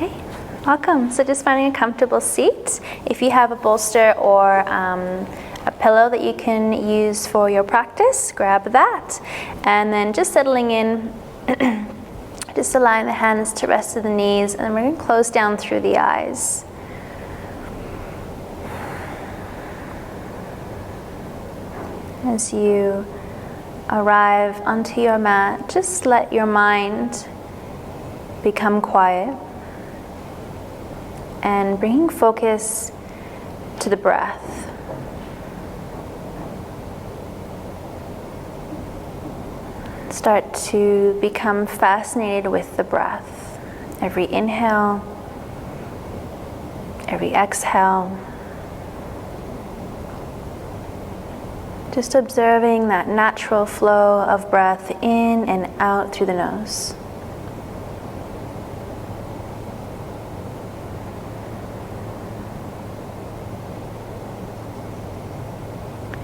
Okay, welcome. So just finding a comfortable seat. If you have a bolster or a pillow that you can use for your practice, grab that. And then just settling in, just allowing the hands to rest at the knees, and then we're going to close down through the eyes. As you arrive onto your mat, just let your mind become quiet and bringing focus to the breath. Start to become fascinated with the breath. Every inhale, every exhale. Just observing that natural flow of breath in and out through the nose.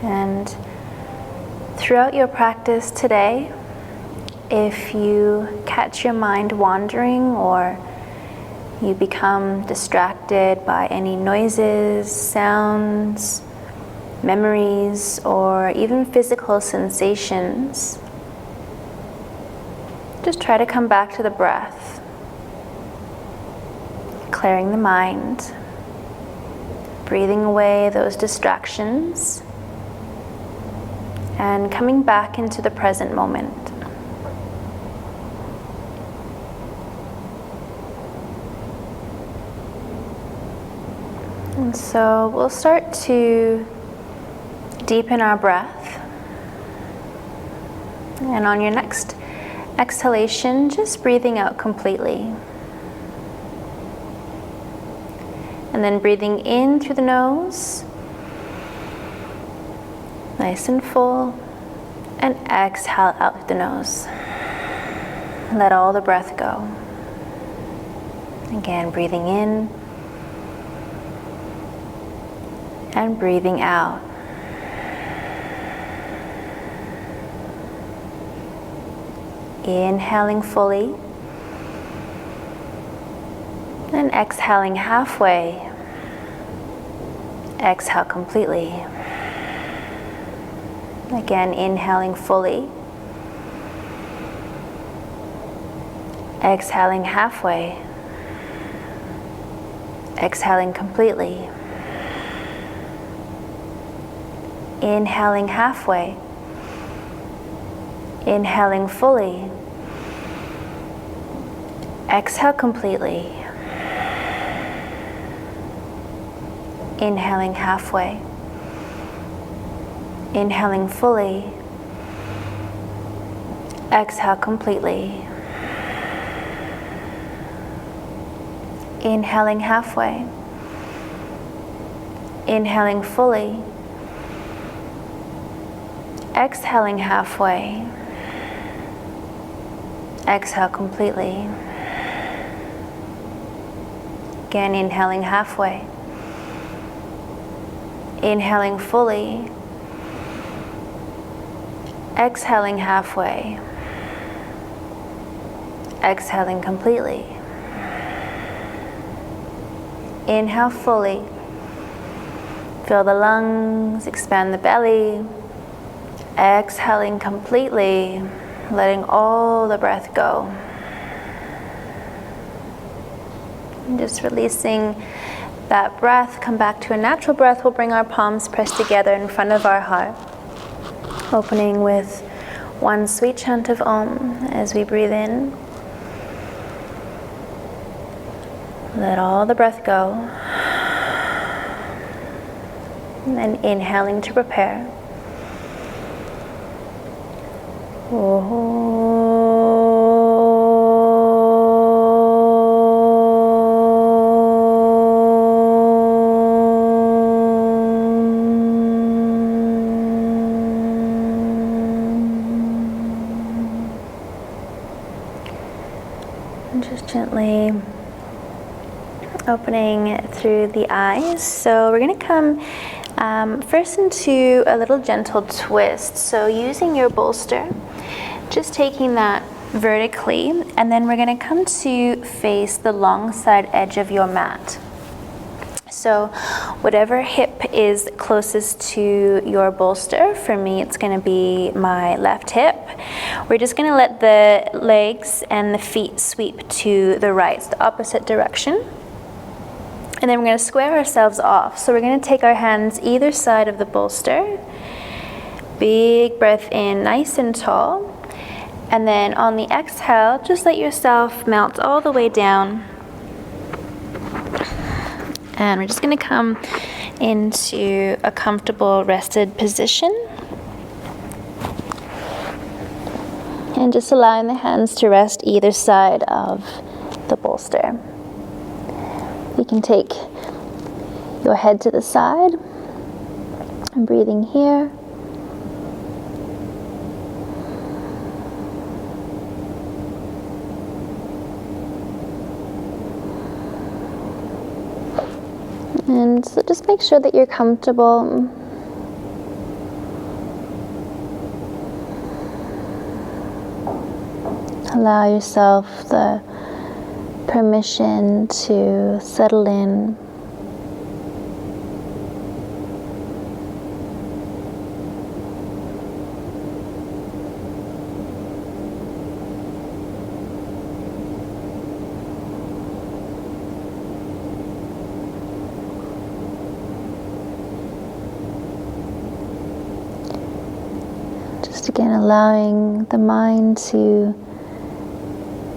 And throughout your practice today, if you catch your mind wandering or you become distracted by any noises, sounds, memories, or even physical sensations, just try to come back to the breath, clearing the mind, breathing away those distractions, and coming back into the present moment. And so we'll start to deepen our breath. And on your next exhalation, just breathing out completely. And then breathing in through the nose, nice and full, and exhale out through the nose. Let all the breath go. Again, breathing in and breathing out. Inhaling fully and exhaling halfway. Exhale completely. Again, inhaling fully. Exhaling halfway. Exhaling completely. Inhaling halfway. Inhaling fully. Exhale completely. Inhaling halfway. Inhaling fully. Exhale completely. Inhaling halfway. Inhaling fully. Exhaling halfway. Exhale completely. Again, inhaling halfway. Inhaling fully. Exhaling halfway. Exhaling completely. Inhale fully. Fill the lungs, expand the belly. Exhaling completely, letting all the breath go. And just releasing that breath, come back to a natural breath. We'll bring our palms pressed together in front of our heart. Opening with one sweet chant of Om as we breathe in. Let all the breath go. And then inhaling to prepare. And just gently opening through the eyes. So we're going to come first into a little gentle twist. So using your bolster, just taking that vertically, and then we're going to come to face the long side edge of your mat. So whatever hip is closest to your bolster, for me it's going to be my left hip. We're just going to let the legs and the feet sweep to the right, the opposite direction. And then we're going to square ourselves off. So we're going to take our hands either side of the bolster. Big breath in, nice and tall. And then on the exhale, just let yourself melt all the way down. And we're just going to come into a comfortable rested position. And just allowing the hands to rest either side of the bolster. You can take your head to the side and breathing here. And so just make sure that you're comfortable. Allow yourself the permission to settle in. Just again allowing the mind to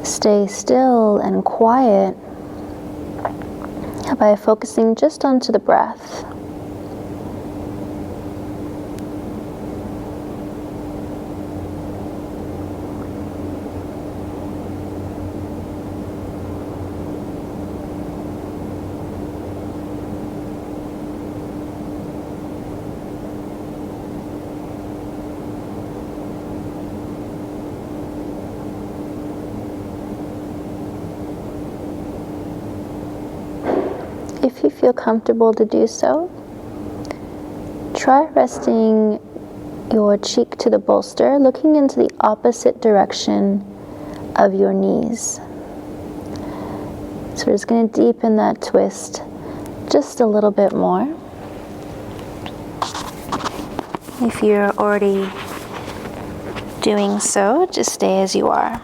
stay still and quiet by focusing just onto the breath. If you feel comfortable to do so, try resting your cheek to the bolster, looking into the opposite direction of your knees. So we're just going to deepen that twist just a little bit more. If you're already doing so, just stay as you are.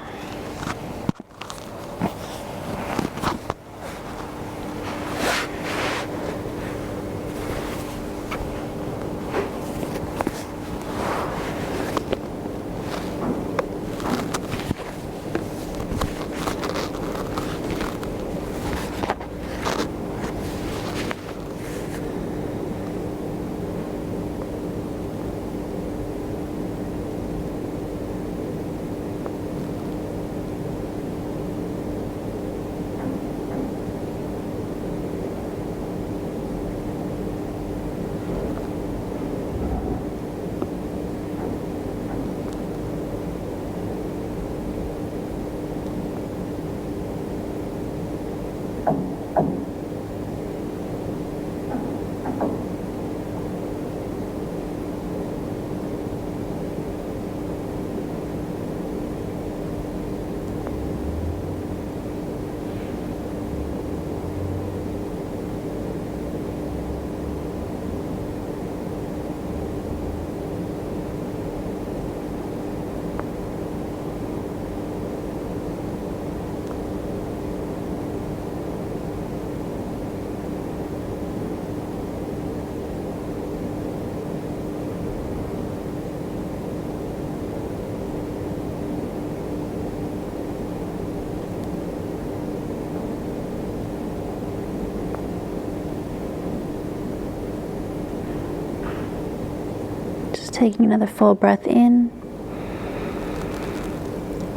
Taking another full breath in,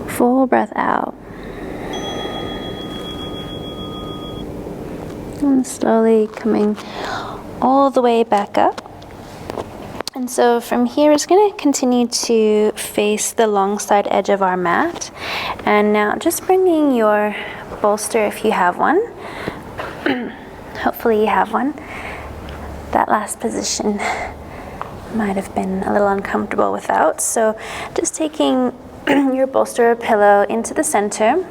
full breath out, and slowly coming all the way back up. And so from here, it's going to continue to face the long side edge of our mat. And now just bringing your bolster, if you have one, hopefully you have one. That last position might have been a little uncomfortable without. So just taking your bolster or pillow into the center.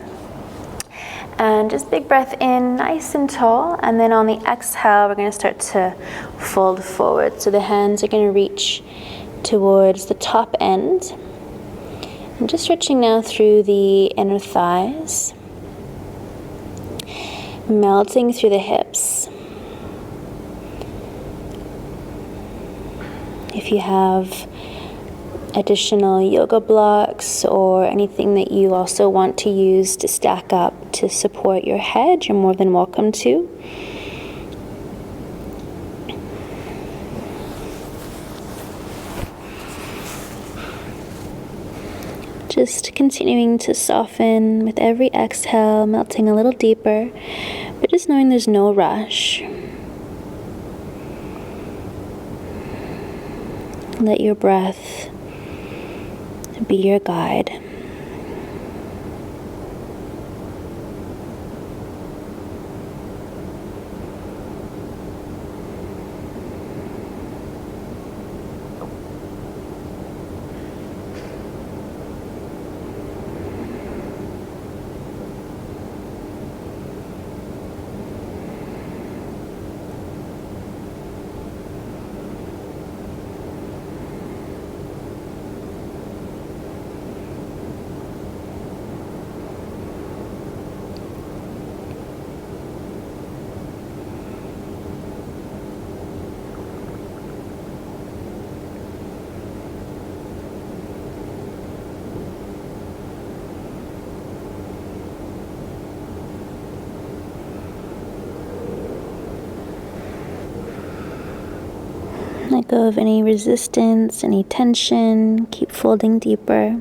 And just big breath in, nice and tall. And then on the exhale, we're going to start to fold forward. So the hands are going to reach towards the top end. And just stretching now through the inner thighs. Melting through the hips. If you have additional yoga blocks or anything that you also want to use to stack up to support your head, you're more than welcome to. Just continuing to soften with every exhale, melting a little deeper, but just knowing there's no rush. Let your breath be your guide. Let go of any resistance, any tension. Keep folding deeper.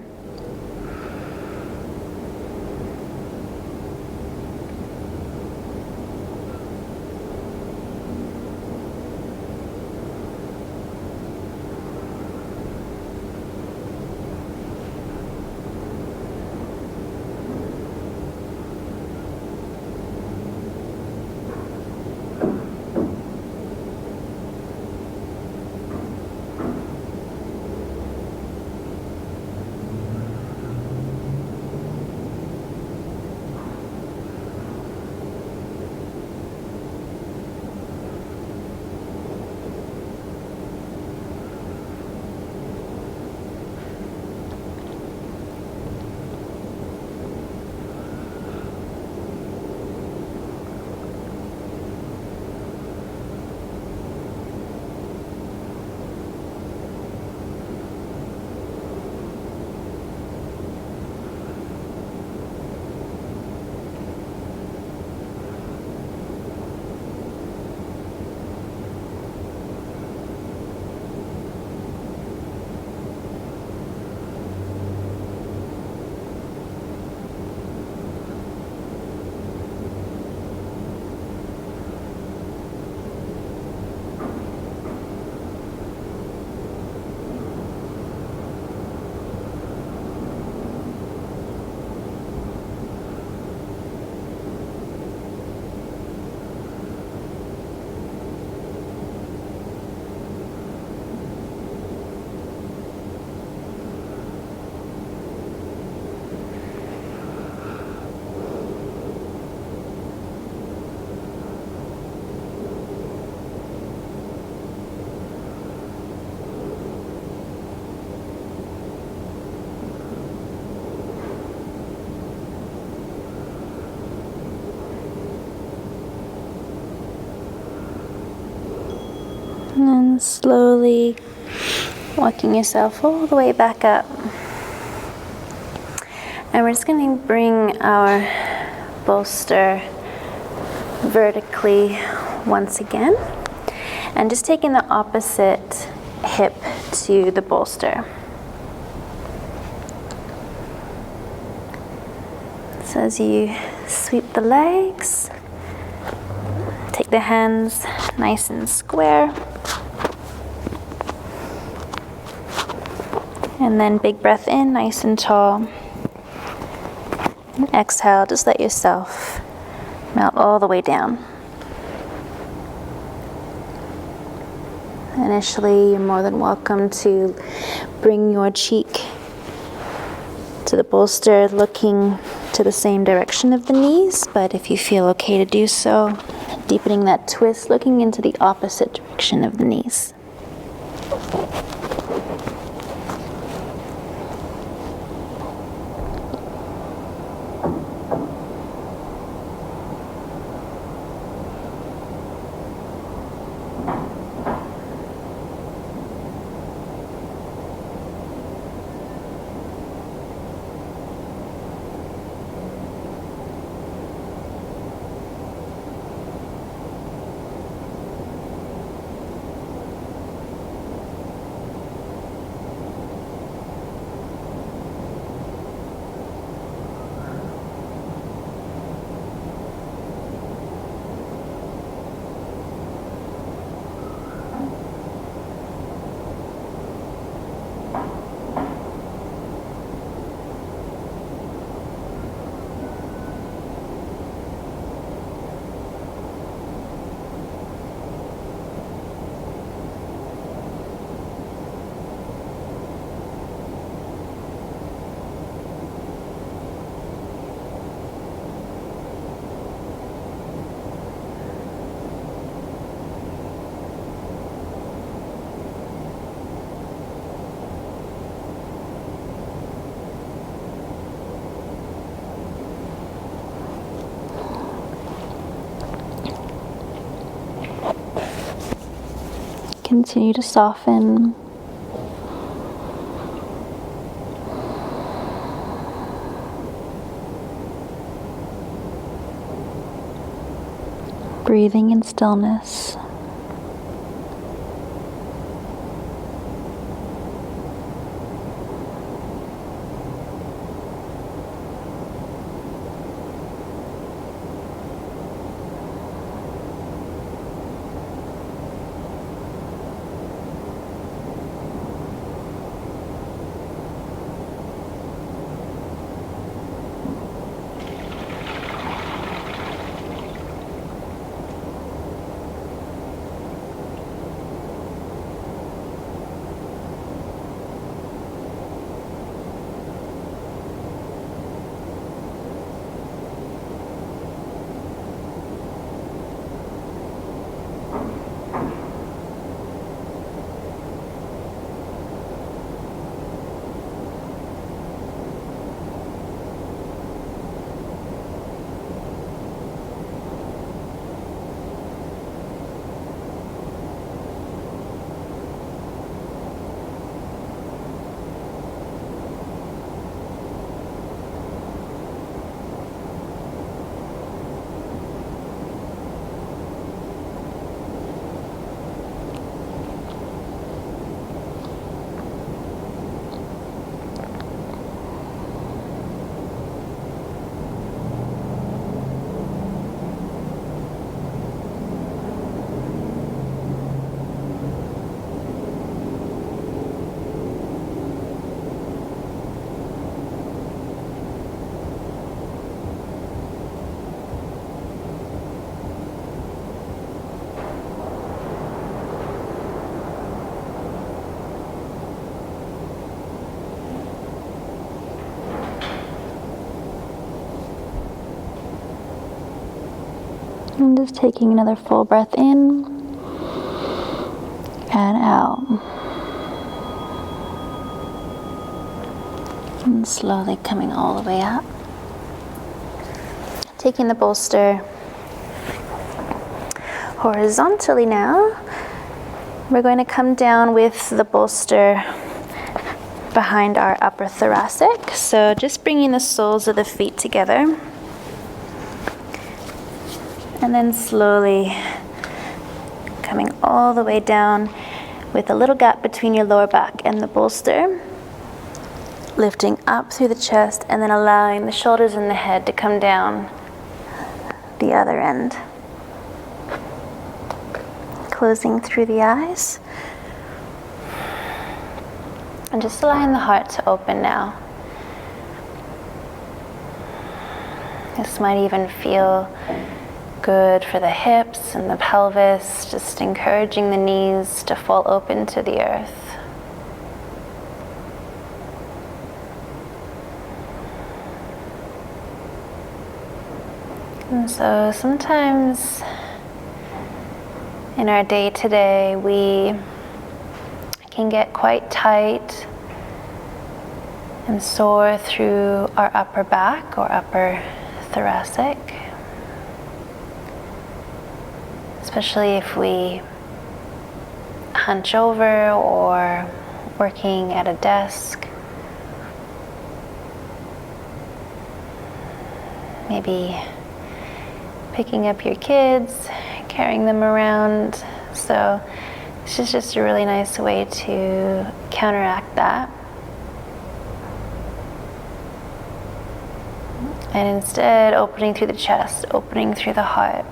And then slowly walking yourself all the way back up. And we're just going to bring our bolster vertically once again. And just taking the opposite hip to the bolster. So as you sweep the legs, take the hands nice and square. And then big breath in, nice and tall. And exhale, just let yourself melt all the way down. Initially, you're more than welcome to bring your cheek So the bolster looking to the same direction of the knees, but if you feel okay to do so, deepening that twist, looking into the opposite direction of the knees. Continue to soften. Breathing in stillness. And just taking another full breath in and out. And slowly coming all the way up. Taking the bolster horizontally now. We're going to come down with the bolster behind our upper thoracic. So just bringing the soles of the feet together. And then slowly coming all the way down with a little gap between your lower back and the bolster. Lifting up through the chest and then allowing the shoulders and the head to come down the other end. Closing through the eyes. And just allowing the heart to open now. This might even feel good for the hips and the pelvis, just encouraging the knees to fall open to the earth. And so sometimes in our day-to-day we can get quite tight and sore through our upper back or upper thoracic, especially if we hunch over or working at a desk. Maybe picking up your kids, carrying them around. So this is just a really nice way to counteract that. And instead, opening through the chest, opening through the heart.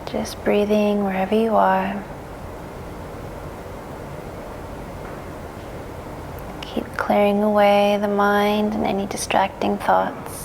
Just breathing wherever you are. Keep clearing away the mind and any distracting thoughts.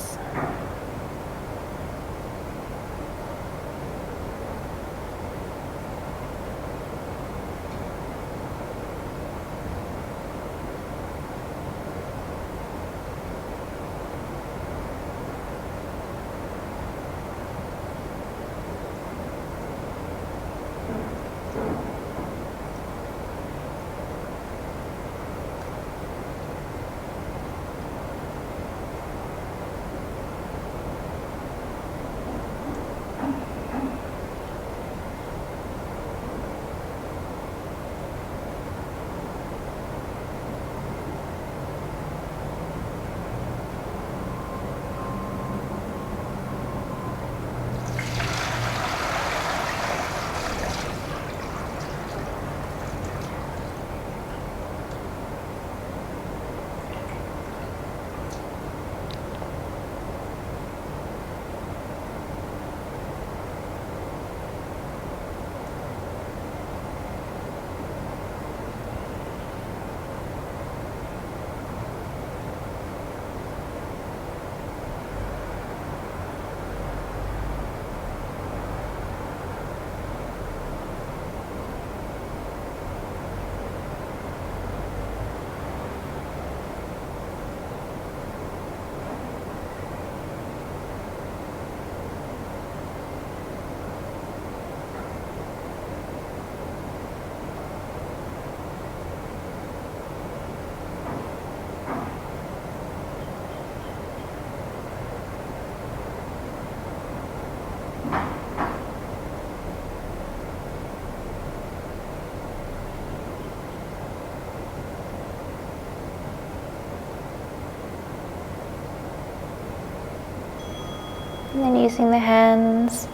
And then using the hands,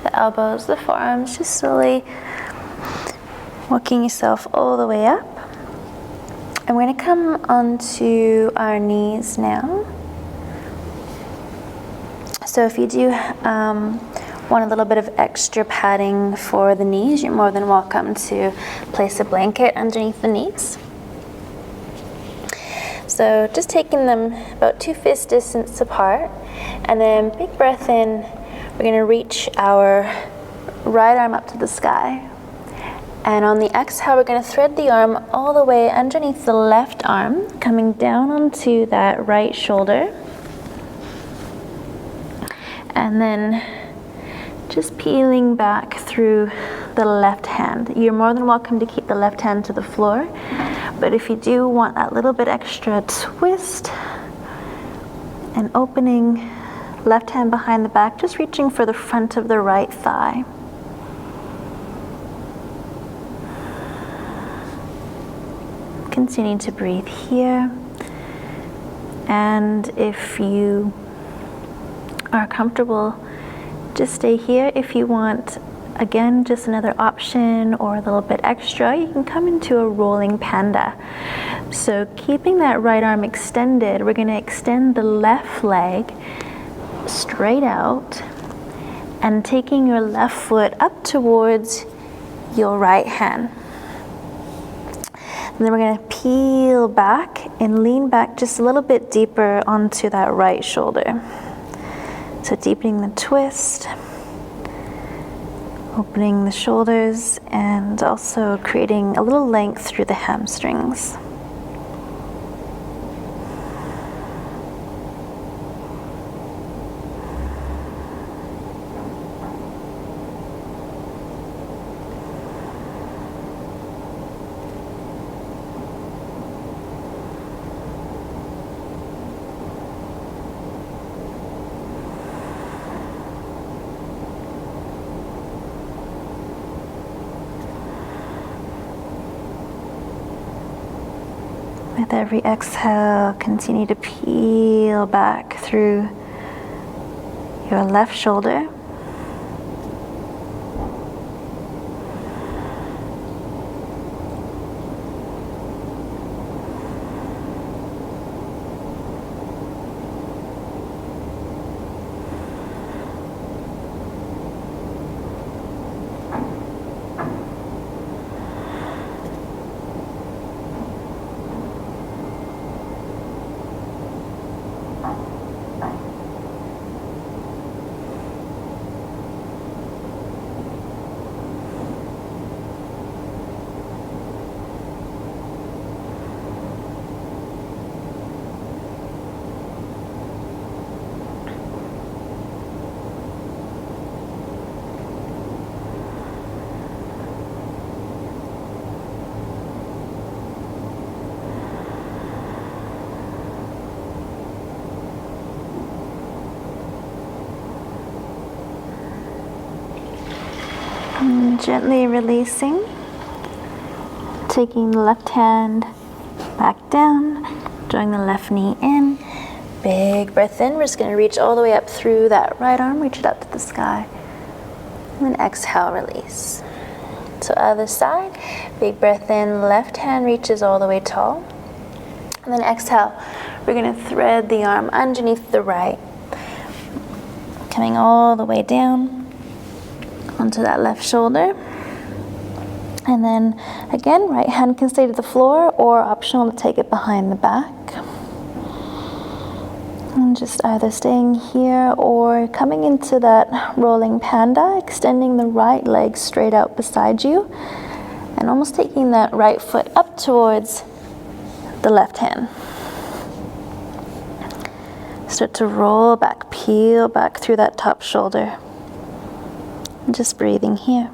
the elbows, the forearms, just slowly walking yourself all the way up. And we're going to come onto our knees now. So if you do want a little bit of extra padding for the knees, you're more than welcome to place a blanket underneath the knees. So just taking them about 2 fist distance apart, and then big breath in. We're going to reach our right arm up to the sky. And on the exhale, we're going to thread the arm all the way underneath the left arm, coming down onto that right shoulder. And then just peeling back through the left hand. You're more than welcome to keep the left hand to the floor, but if you do want that little bit extra twist and opening, left hand behind the back, just reaching for the front of the right thigh. Continue to breathe here, and if you are comfortable, just stay here. If you want again, just another option or a little bit extra, you can come into a rolling panda. So keeping that right arm extended, we're going to extend the left leg straight out and taking your left foot up towards your right hand. And then we're going to peel back and lean back just a little bit deeper onto that right shoulder. So deepening the twist, opening the shoulders, and also creating a little length through the hamstrings. With every exhale, continue to peel back through your left shoulder. And gently releasing, taking the left hand back down, drawing the left knee in. Big breath in. We're just going to reach all the way up through that right arm, reach it up to the sky. And then exhale, release. So other side, big breath in, left hand reaches all the way tall. And then exhale, we're going to thread the arm underneath the right, coming all the way down onto that left shoulder. And then again, right hand can stay to the floor, or optional to take it behind the back. And just either staying here or coming into that rolling panda, extending the right leg straight out beside you and almost taking that right foot up towards the left hand. Start to roll back, peel back through that top shoulder. And just breathing here.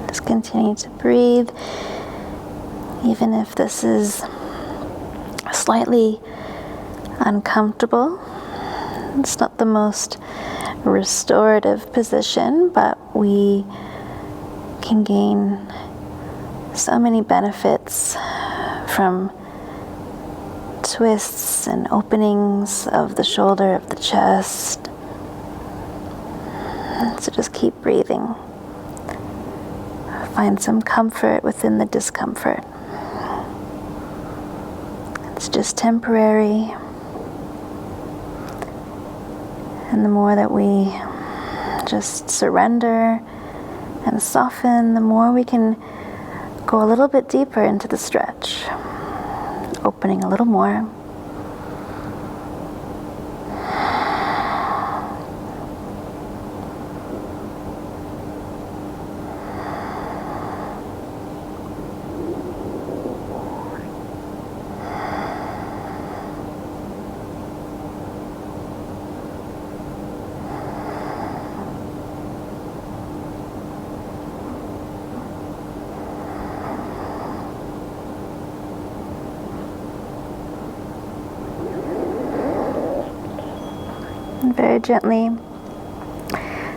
Just continue to breathe, even if this is slightly uncomfortable. It's not the most restorative position, but we can gain so many benefits from twists and openings of the shoulder, of the chest. So just keep breathing. Find some comfort within the discomfort. It's just temporary. And the more that we just surrender and soften, the more we can go a little bit deeper into the stretch, opening a little more. And very gently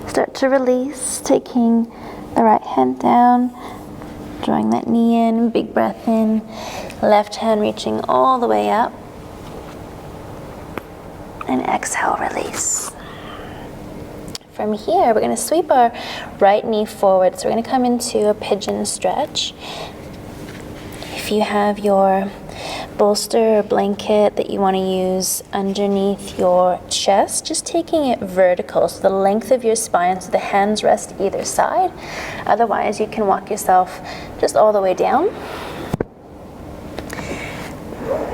start to release, taking the right hand down, drawing that knee in, big breath in, left hand reaching all the way up, and exhale, release. From here, we're going to sweep our right knee forward, so we're going to come into a pigeon stretch. If you have your bolster or blanket that you want to use underneath your chest, just taking it vertical, so the length of your spine, so the hands rest either side. Otherwise, you can walk yourself just all the way down.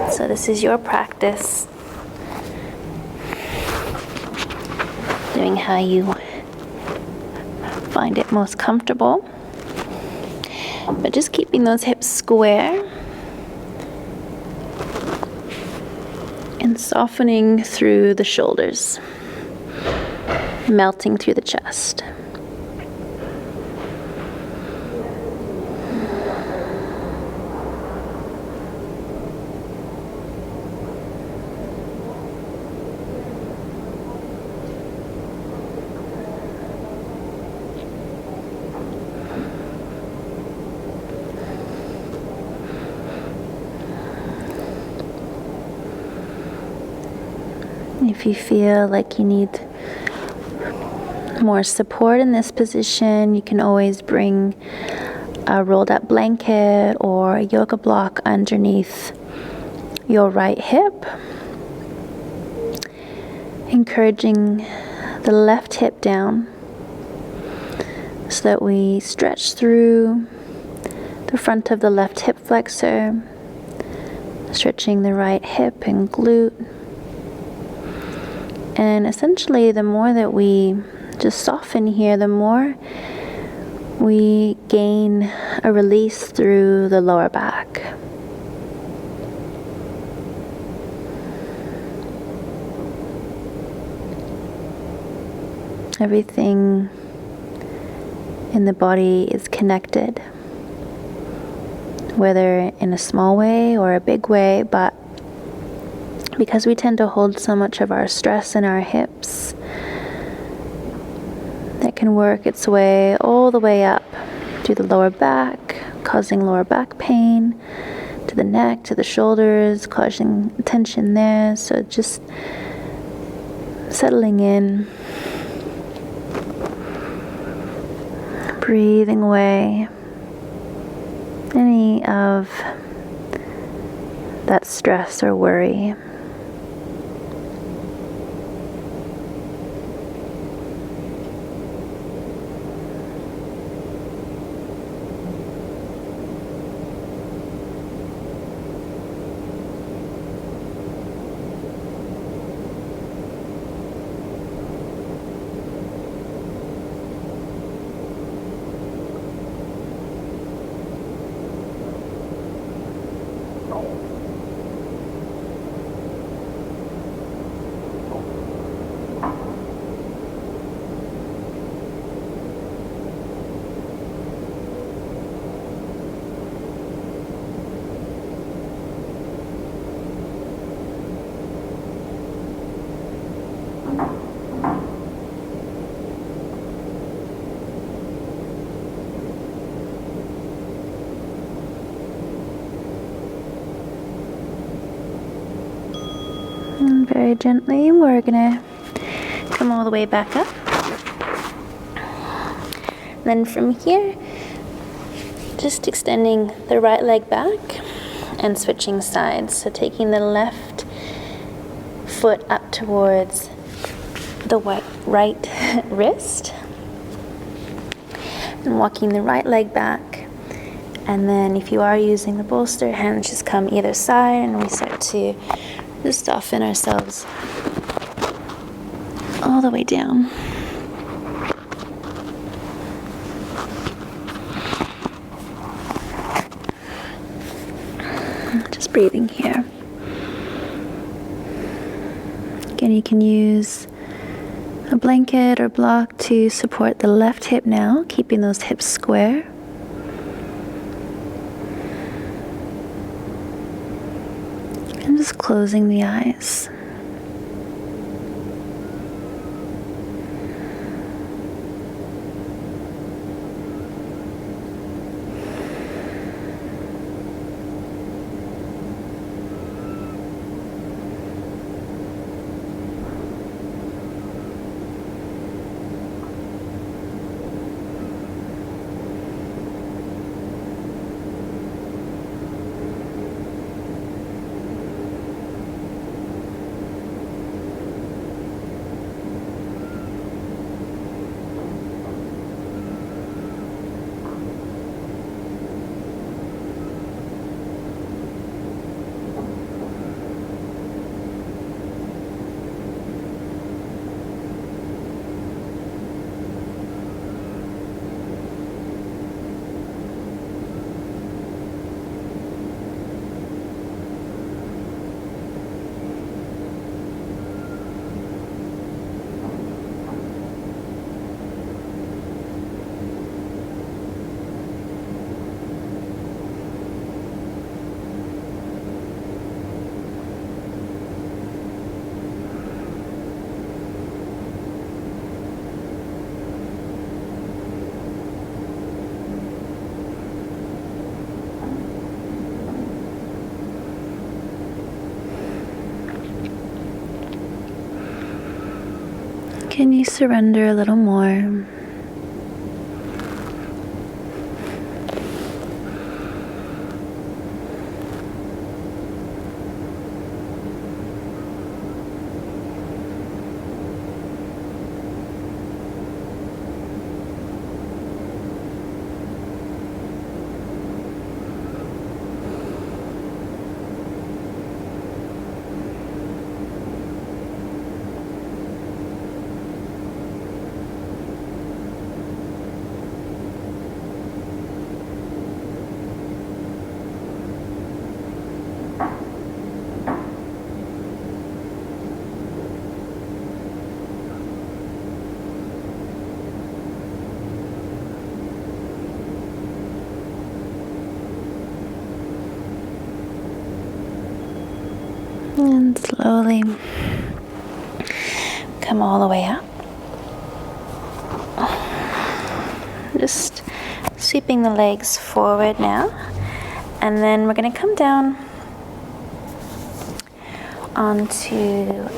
So this is your practice, doing how you find it most comfortable, but just keeping those hips square and softening through the shoulders, melting through the chest. If you feel like you need more support in this position, you can always bring a rolled up blanket or a yoga block underneath your right hip, encouraging the left hip down so that we stretch through the front of the left hip flexor, stretching the right hip and glute. And essentially, the more that we just soften here, the more we gain a release through the lower back. Everything in the body is connected, whether in a small way or a big way, but because we tend to hold so much of our stress in our hips, that can work its way all the way up to the lower back, causing lower back pain, to the neck, to the shoulders, causing tension there. So just settling in, breathing away any of that stress or worry. And very gently, we're gonna come all the way back up. Then from here, just extending the right leg back and switching sides. So taking the left foot up towards the right wrist. and walking the right leg back. And then if you are using the bolster, hands just come either side, and we start to just soften ourselves all the way down. Just breathing here. Again, you can use a blanket or block to support the left hip now, keeping those hips square. And just closing the eyes. Can you surrender a little more? And slowly come all the way up. Just sweeping the legs forward now. And then we're going to come down onto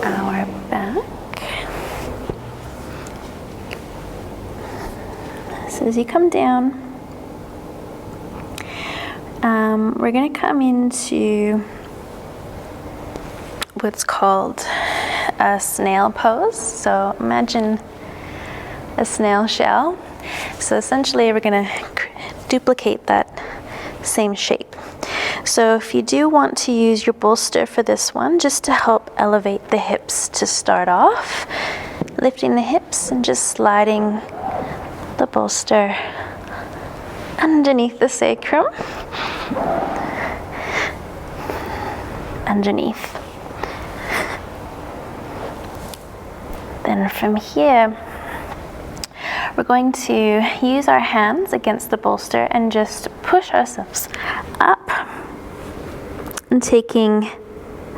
our back. So as you come down, we're going to come into what's called a snail pose. So imagine a snail shell. So essentially we're going to duplicate that same shape. So if you do want to use your bolster for this one, just to help elevate the hips to start off, lifting the hips and just sliding the bolster underneath the sacrum, underneath. Then from here, we're going to use our hands against the bolster and just push ourselves up and taking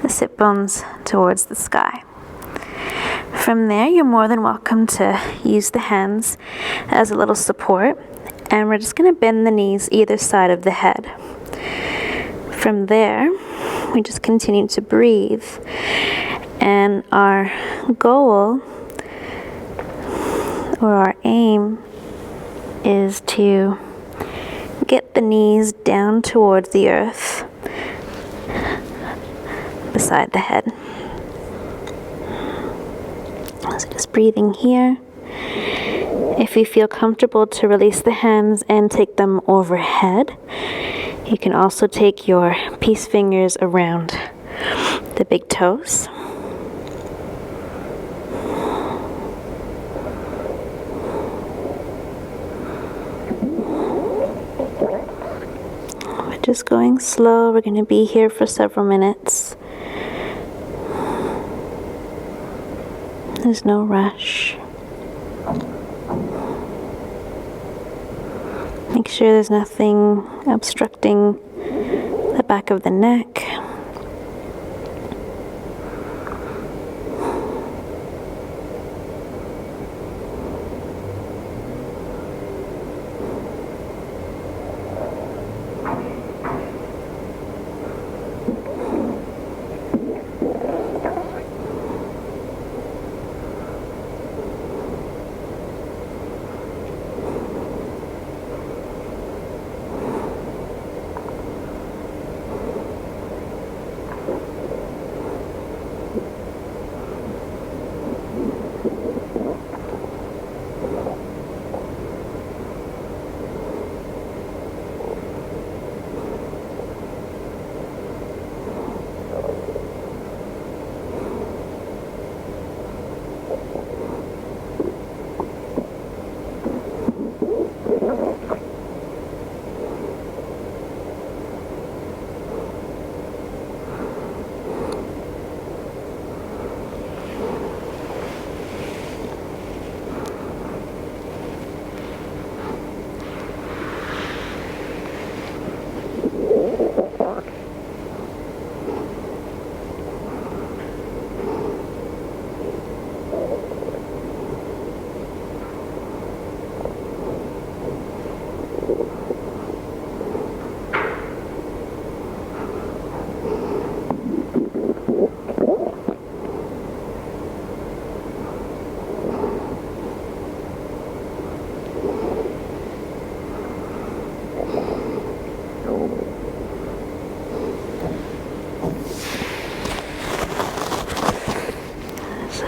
the sit bones towards the sky. From there, you're more than welcome to use the hands as a little support, and we're just going to bend the knees either side of the head. From there, we just continue to breathe, and our goal or our aim is to get the knees down towards the earth beside the head. So just breathing here If you feel comfortable to release the hands and take them overhead, you can also take your peace fingers around the big toes. We're just going slow. We're going to be here for several minutes. There's no rush. Make sure there's nothing obstructing the back of the neck.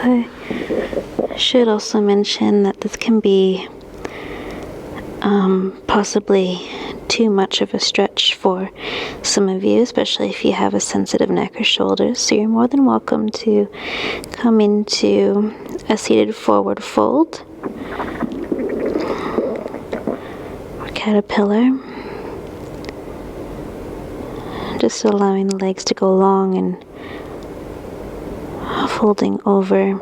I should also mention that this can be possibly too much of a stretch for some of you, especially if you have a sensitive neck or shoulders. So you're more than welcome to come into a seated forward fold or caterpillar. Just allowing the legs to go long and folding over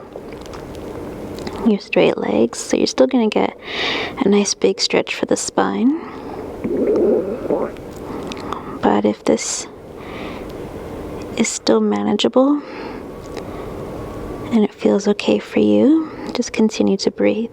your straight legs, so you're still going to get a nice big stretch for the spine. But if this is still manageable and it feels okay for you, just continue to breathe.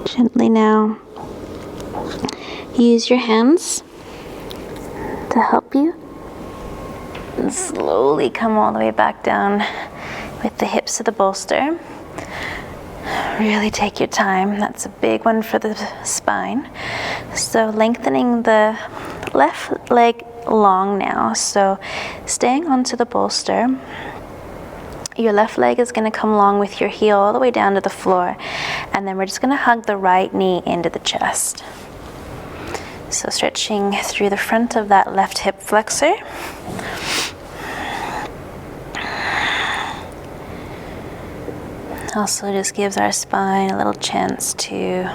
Gently now, use your hands to help you, and slowly come all the way back down with the hips to the bolster. Really take your time. That's a big one for the spine. So lengthening the left leg long now, so staying onto the bolster. Your left leg is going to come along with your heel all the way down to the floor, and then we're just going to hug the right knee into the chest. So stretching through the front of that left hip flexor. Also just gives our spine a little chance to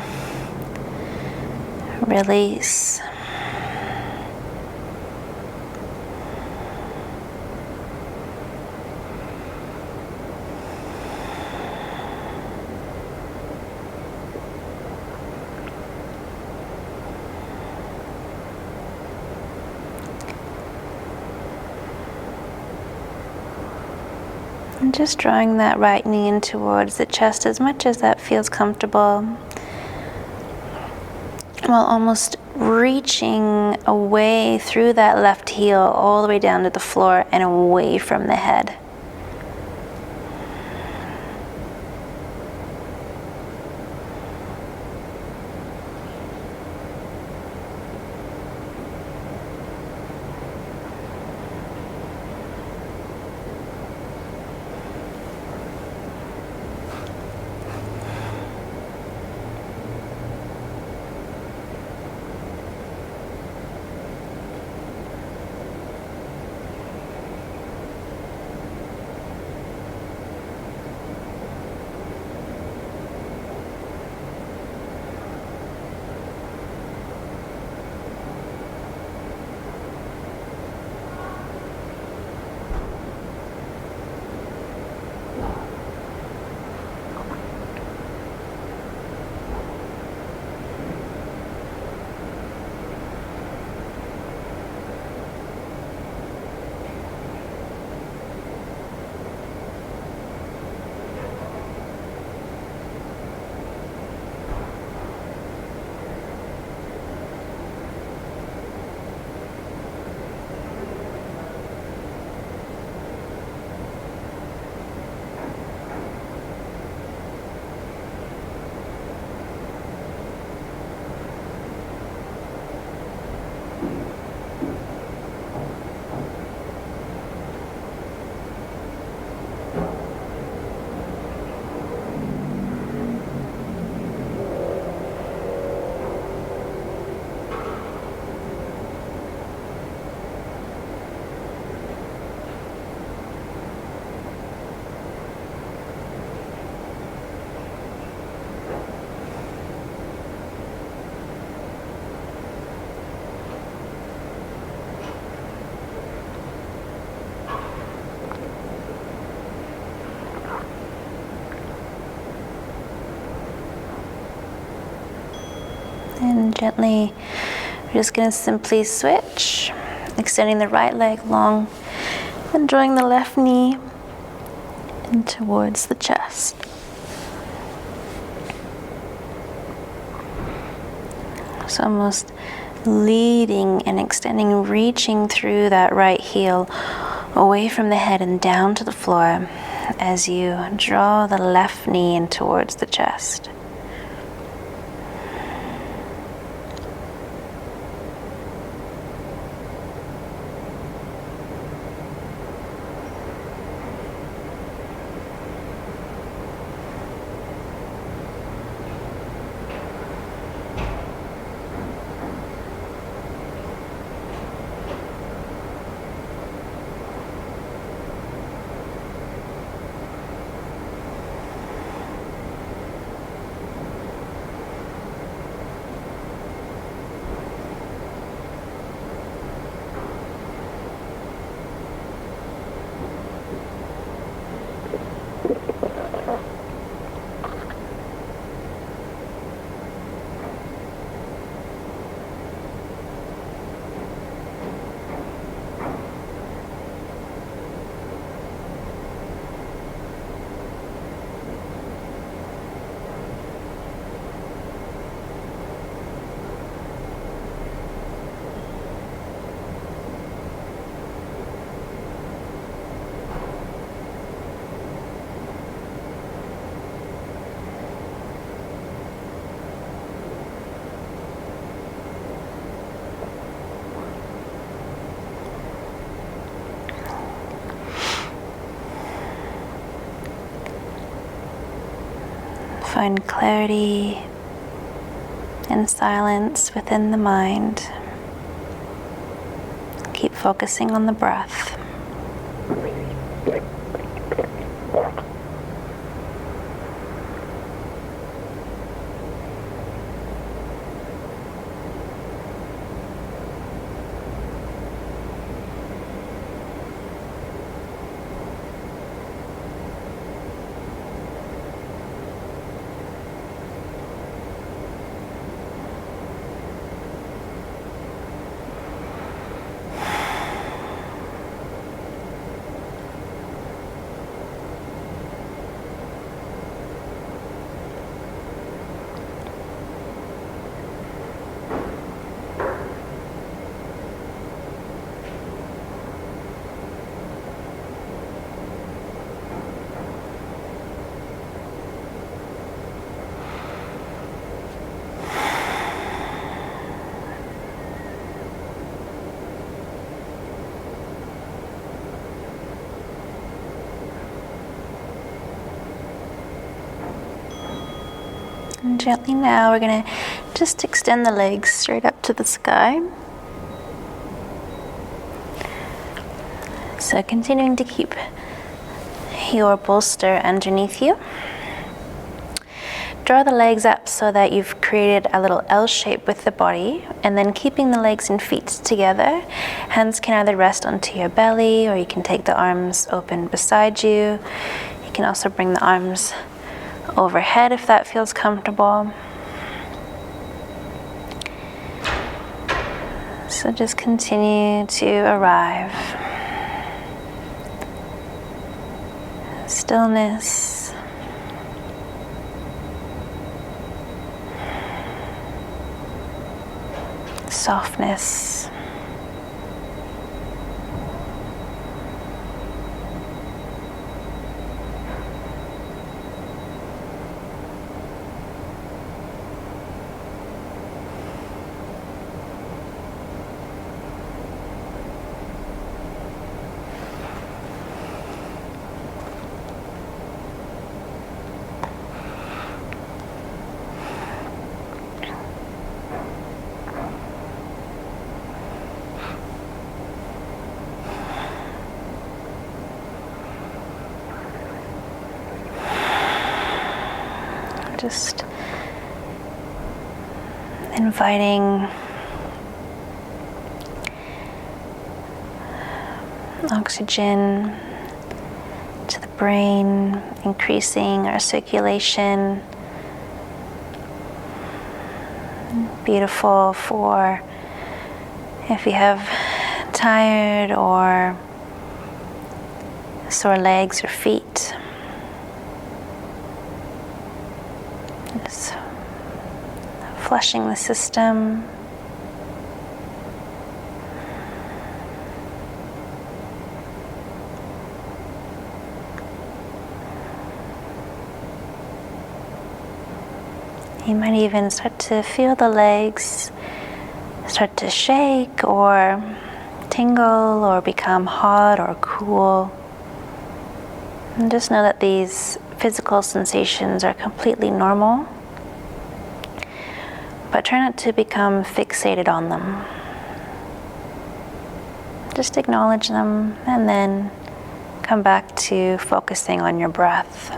release. And just drawing that right knee in towards the chest as much as that feels comfortable, while almost reaching away through that left heel all the way down to the floor and away from the head. And gently, we're just going to simply switch, extending the right leg long and drawing the left knee in towards the chest. So almost leading and extending, reaching through that right heel away from the head and down to the floor as you draw the left knee in towards the chest. Find clarity and silence within the mind. Keep focusing on the breath. And gently now we're going to just extend the legs straight up to the sky. So continuing to keep your bolster underneath you. Draw the legs up so that you've created a little L shape with the body, and then keeping the legs and feet together. Hands can either rest onto your belly, or you can take the arms open beside you. You can also bring the arms overhead if that feels comfortable. So just continue to arrive. Stillness. Softness. Just inviting oxygen to the brain, increasing our circulation. Beautiful for if you have tired or sore legs or feet. Just flushing the system. You might even start to feel the legs start to shake or tingle or become hot or cool. And just know that these physical sensations are completely normal, but try not to become fixated on them. Just acknowledge them and then come back to focusing on your breath.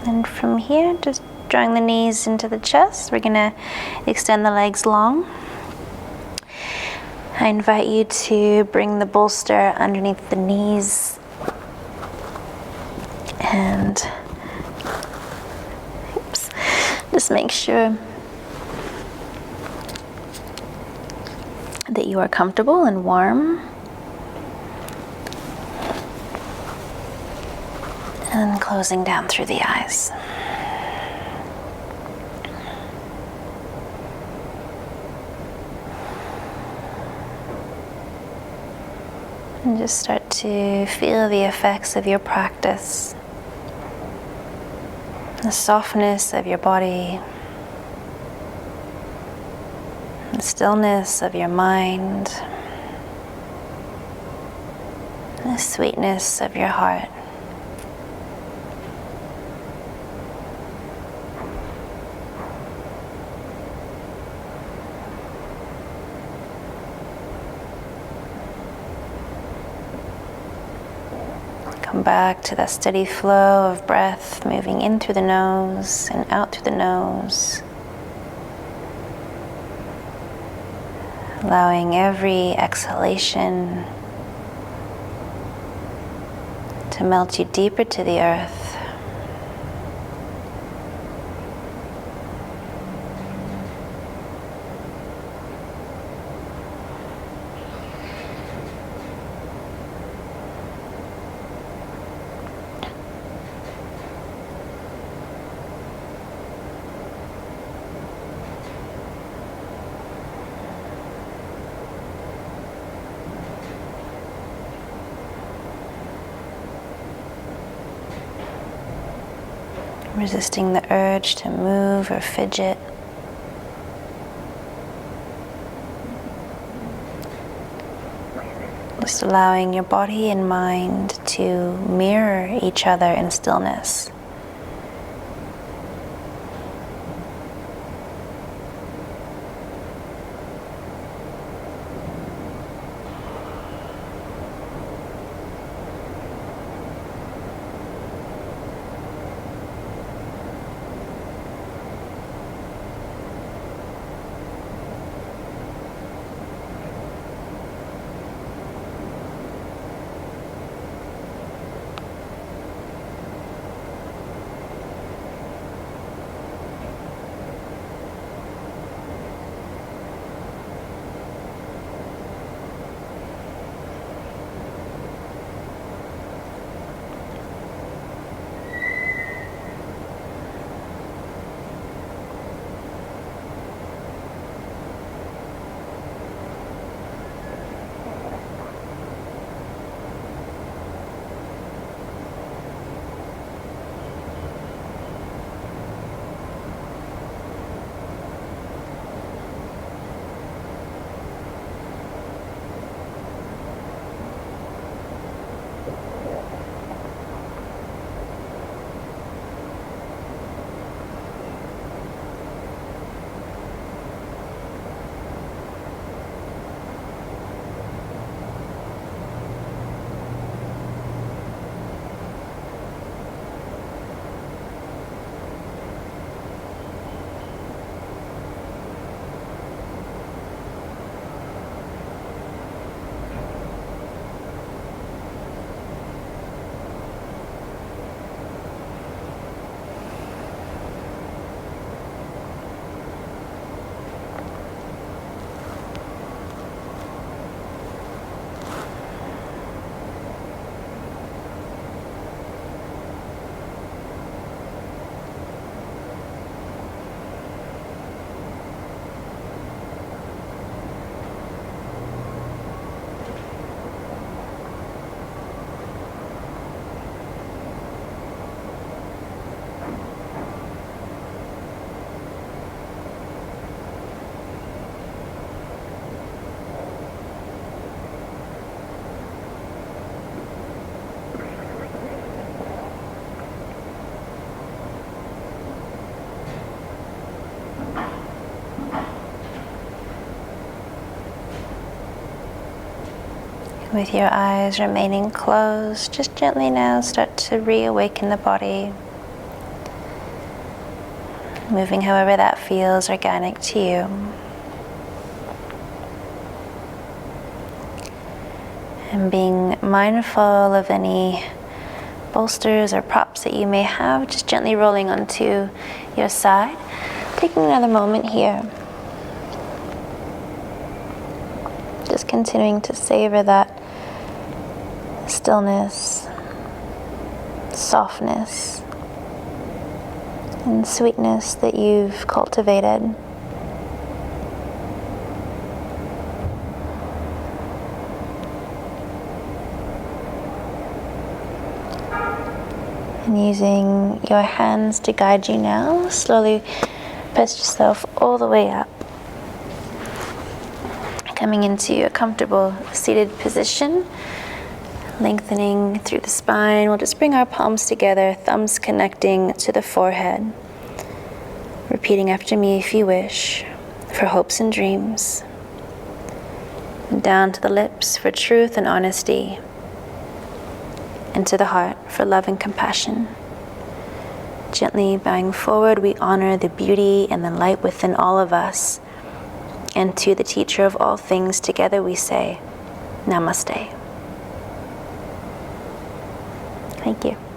And from here, just drawing the knees into the chest, we're gonna extend the legs long. I invite you to bring the bolster underneath the knees and just make sure that you are comfortable and warm. And closing down through the eyes. And just start to feel the effects of your practice. The softness of your body. The stillness of your mind. The sweetness of your heart. Come back to that steady flow of breath moving in through the nose and out through the nose. Allowing every exhalation to melt you deeper to the earth. resisting the urge to move or fidget. Just allowing your body and mind to mirror each other in stillness. With your eyes remaining closed, just gently now start to reawaken the body, moving however that feels organic to you. And being mindful of any bolsters or props that you may have, just gently rolling onto your side. Taking another moment here. Just continuing to savor that stillness, softness, and sweetness that you've cultivated. And using your hands to guide you now, slowly press yourself all the way up. Coming into a comfortable seated position, lengthening through the spine. We'll just bring our palms together, thumbs connecting to the forehead. Repeating after me if you wish, for hopes and dreams. And down to the lips for truth and honesty. And to the heart for love and compassion. Gently bowing forward, we honor the beauty and the light within all of us. And to the teacher of all things, together we say, Namaste. Thank you.